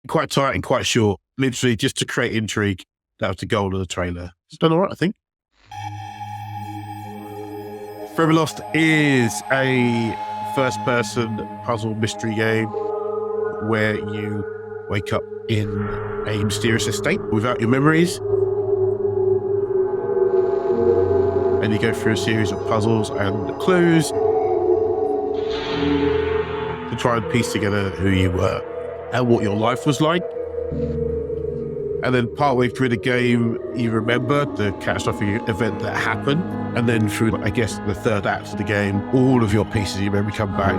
Quite tight and quite short, literally just to create intrigue. That was the goal of the trailer. It's done all right, I think. Forever Lost is a first-person puzzle mystery game where you wake up in a mysterious estate without your memories. And you go through a series of puzzles and clues to try and piece together who you were and what your life was like. And then partway through the game, you remember the catastrophic event that happened. And then through, I guess, the third act of the game, all of your pieces of your memory come back.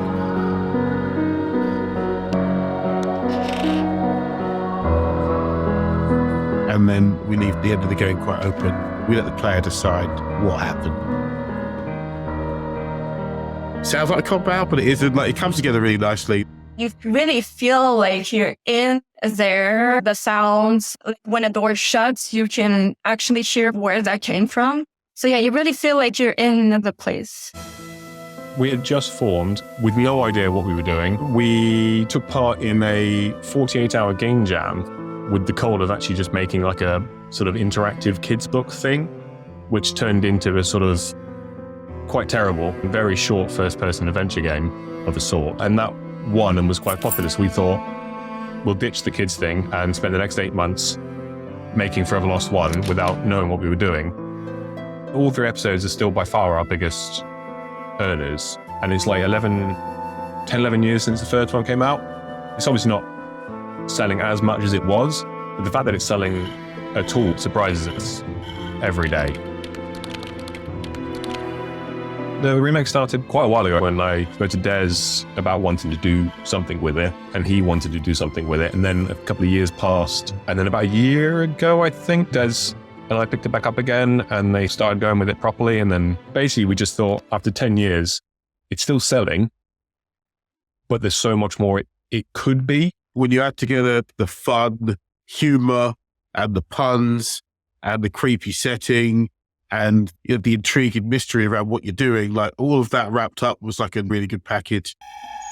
And then we leave the end of the game quite open. We let the player decide what happened. Sounds like a cop-out, but it isn't. Like, it comes together really nicely. You really feel like you're in there. The sounds, when a door shuts, you can actually hear where that came from. So yeah, you really feel like you're in the place. We had just formed with no idea what we were doing. We took part in a 48-hour game jam with the goal of actually just making like a sort of interactive kids book thing, which turned into a sort of quite terrible, very short first-person adventure game of a sort. And that won and was quite popular. So we thought, we'll ditch the kids thing and spend the next 8 months making Forever Lost 1 without knowing what we were doing. All 3 episodes are still by far our biggest earners. And it's like 10-11 years since the first one came out. It's obviously not selling as much as it was, but the fact that it's selling at all surprises us every day. The remake started quite a while ago when I spoke to Des about wanting to do something with it, and he wanted to do something with it. And then a couple of years passed, and then about a year ago, I think, Des and I picked it back up again, and they started going with it properly. And then basically we just thought, after 10 years, it's still selling, but there's so much more it could be. When you add together the fun, humor, and the puns, and the creepy setting, and the intriguing mystery around what you're doing, like all of that wrapped up was like a really good package.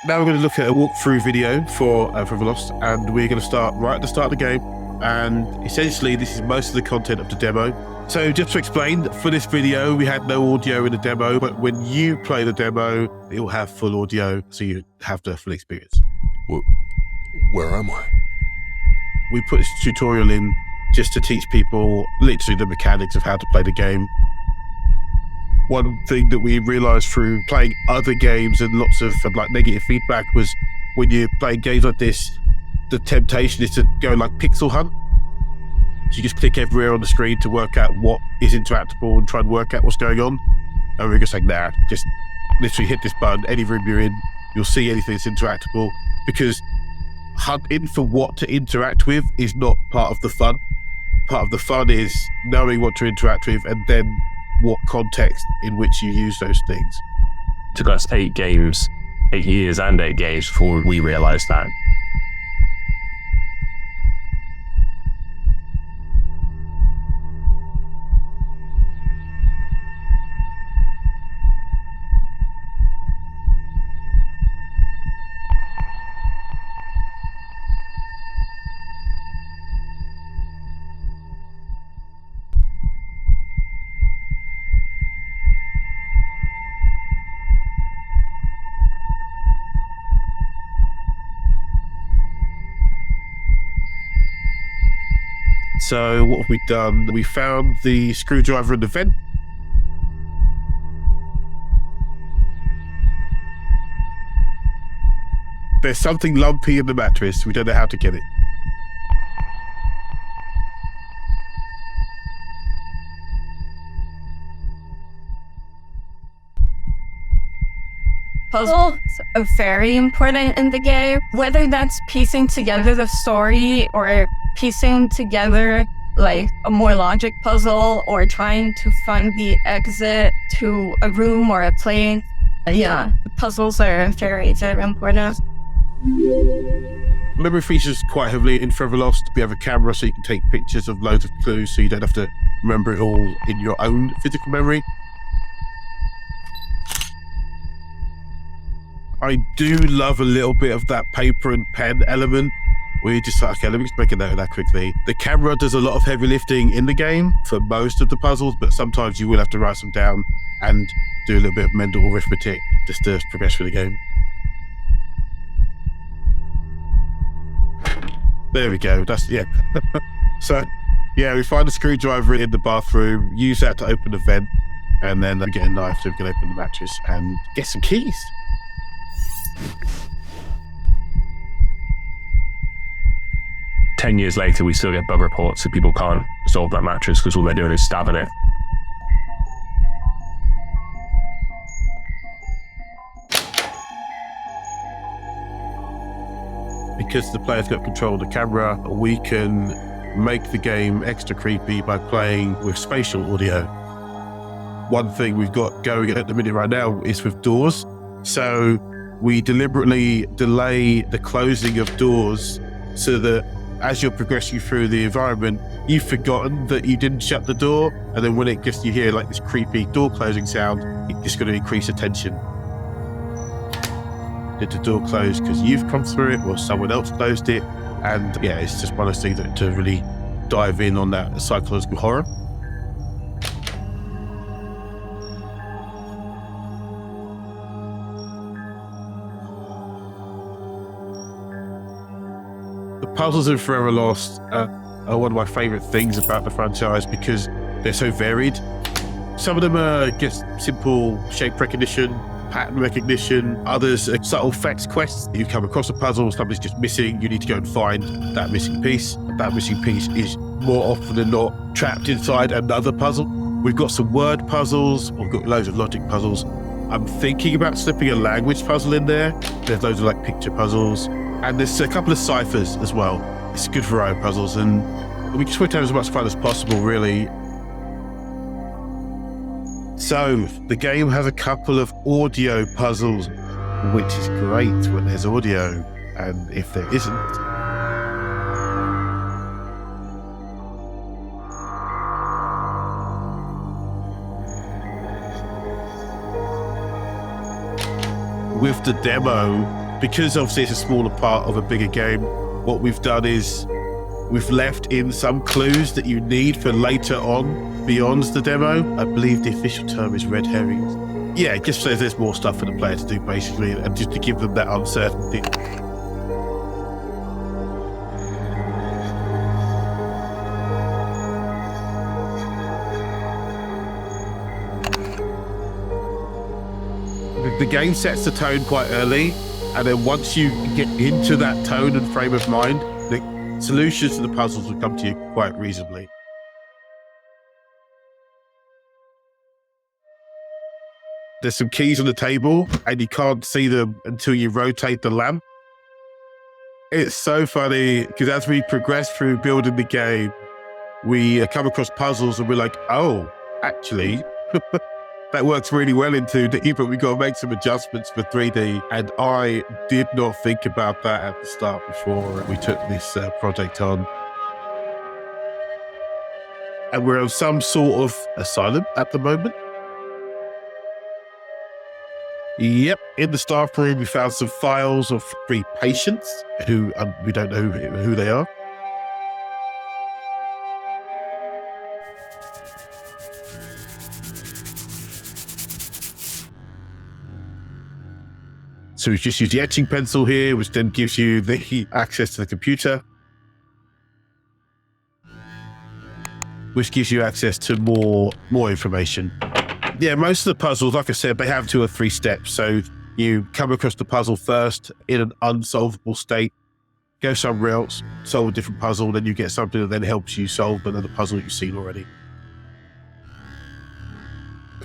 Now we're going to look at a walkthrough video for Forever Lost, and we're going to start right at the start of the game. And essentially, this is most of the content of the demo. So just to explain, for this video, we had no audio in the demo, but when you play the demo, it will have full audio, so you have the full experience. Where am I? We put this tutorial in just to teach people literally the mechanics of how to play the game. One thing that we realized through playing other games and lots of like negative feedback was when you're playing games like this, the temptation is to go like pixel hunt. So you just click everywhere on the screen to work out what is interactable and try and work out what's going on. And we're just like, nah, just literally hit this button, any room you're in, you'll see anything that's interactable, because hunting for what to interact with is not part of the fun. Part of the fun is knowing what to interact with and then what context in which you use those things. It took us 8 years and 8 games before we realized that. So what have we done? We found the screwdriver in the vent. There's something lumpy in the mattress. We don't know how to get it. Puzzles are very important in the game, whether that's piecing together the story or piecing together like a more logic puzzle or trying to find the exit to a room or a plane. Yeah, puzzles are very, very important. Memory features quite heavily in Forever Lost. We have a camera so you can take pictures of loads of clues so you don't have to remember it all in your own physical memory. I do love a little bit of that paper and pen element. we just thought, okay, let me just make a note of that quickly. The camera does a lot of heavy lifting in the game for most of the puzzles, but sometimes you will have to write them down and do a little bit of mental arithmetic just to progress through the game. There we go. That's, yeah. So, yeah, we find a screwdriver in the bathroom, use that to open the vent, and then we get a knife so we can open the mattress and get some keys. "10 years later, we still get bug reports that people can't solve that mattress because all they're doing is stabbing it." Because the player's got control of the camera, we can make the game extra creepy by playing with spatial audio. One thing we've got going at the minute right now is with doors. So we deliberately delay the closing of doors so that as you're progressing through the environment, you've forgotten that you didn't shut the door. And then when it gets, you hear like this creepy door closing sound, it's going to increase attention. Did the door close because you've come through it or someone else closed it? And yeah, it's just one of those things that to really dive in on that psychological horror. The puzzles in Forever Lost are one of my favorite things about the franchise because they're so varied. Some of them are just simple shape recognition, pattern recognition. Others are subtle facts quests. You come across a puzzle, something's just missing, you need to go and find that missing piece. That missing piece is more often than not trapped inside another puzzle. We've got some word puzzles, we've got loads of logic puzzles. I'm thinking about slipping a language puzzle in there. There's loads of like picture puzzles. And there's a couple of ciphers as well. It's a good variety of puzzles, and we just want to have as much fun as possible, really. So, the game has a couple of audio puzzles, which is great when there's audio, and if there isn't, with the demo, because obviously it's a smaller part of a bigger game, what we've done is we've left in some clues that you need for later on beyond the demo. I believe the official term is red herrings. Yeah, it just says there's more stuff for the player to do basically, and just to give them that uncertainty. The game sets the tone quite early, and then once you get into that tone and frame of mind, the solutions to the puzzles will come to you quite reasonably. There's some keys on the table, and you can't see them until you rotate the lamp. It's so funny, because as we progress through building the game, we come across puzzles and we're like, oh, actually, that works really well in 2D, but we've got to make some adjustments for 3D. And I did not think about that at the start before we took this project on. And we're on some sort of asylum at the moment. Yep, in the staff room, we found some files of 3 patients who we don't know who they are. So we just use the etching pencil here, which then gives you the access to the computer, which gives you access to more information. Yeah, most of the puzzles, like I said, they have 2 or 3 steps. So you come across the puzzle first in an unsolvable state, go somewhere else, solve a different puzzle, then you get something that then helps you solve another puzzle that you've seen already.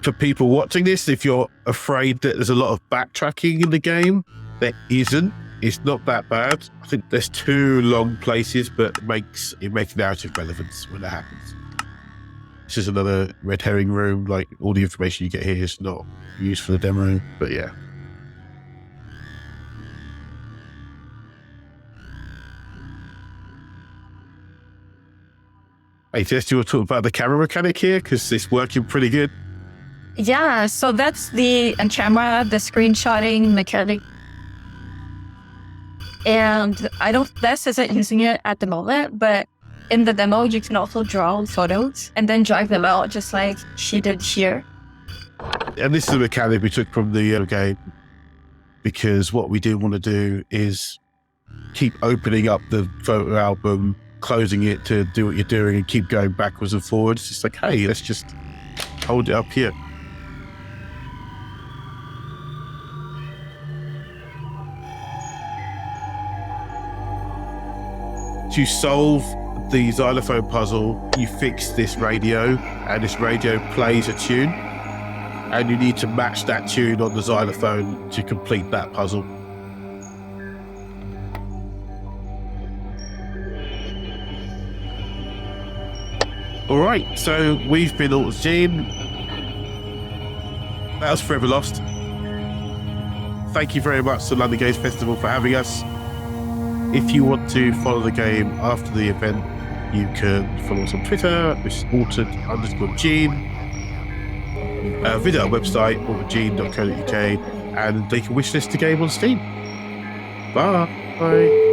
For people watching this, if you're afraid that there's a lot of backtracking in the game, there isn't. It's not that bad. I think there's 2 long places, but it makes narrative relevance when that happens. This is another red herring room. Like, all the information you get here is not used for the demo, but yeah. Hey, Jess, do you want to talk about the camera mechanic here? Because it's working pretty good. Yeah, so that's the camera, the screenshotting mechanic. And this isn't using it at the moment, but in the demo, you can also draw photos and then drag them out just like she did here. And this is a mechanic we took from the game, because what we didn't want to do is keep opening up the photo album, closing it to do what you're doing and keep going backwards and forwards. It's just like, hey, let's just hold it up here. To solve the xylophone puzzle, you fix this radio, and this radio plays a tune, and you need to match that tune on the xylophone to complete that puzzle. All right, so we've been Alton's Gene. That was Forever Lost. Thank you very much to London Games Festival for having us. If you want to follow the game after the event, you can follow us on Twitter, which is Alton_Gene. Visit our website, altonGene.co.uk, and they can wishlist the game on Steam. Bye.